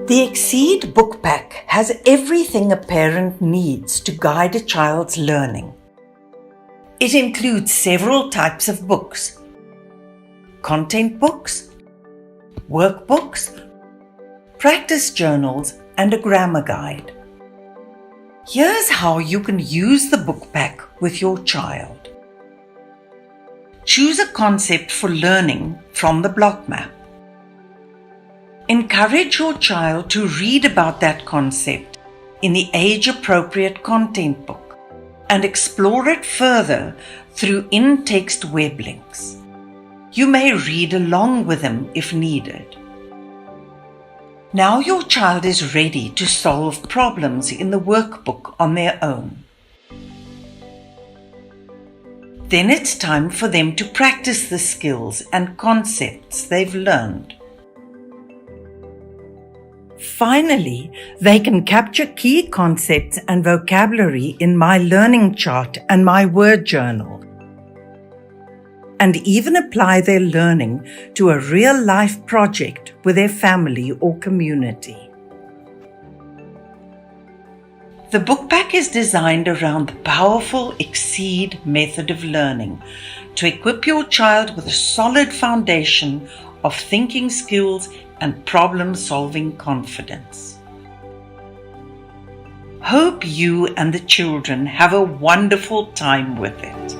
The XSEED Book Pack has everything a parent needs to guide a child's learning. It includes several types of books: content books, workbooks, practice journals, and a grammar guide. Here's how you can use the book pack with your child. Choose a concept for learning from the block map. Encourage your child to read about that concept in the age-appropriate content book and explore it further through in-text web links. You may read along with them if needed. Now your child is ready to solve problems in the workbook on their own. Then it's time for them to practice the skills and concepts they've learned. Finally, they can capture key concepts and vocabulary in my learning chart and my word journal, and even apply their learning to a real-life project with their family or community. The book pack is designed around the powerful XSEED method of learning to equip your child with a solid foundation of thinking skills and problem-solving confidence. Hope you and the children have a wonderful time with it.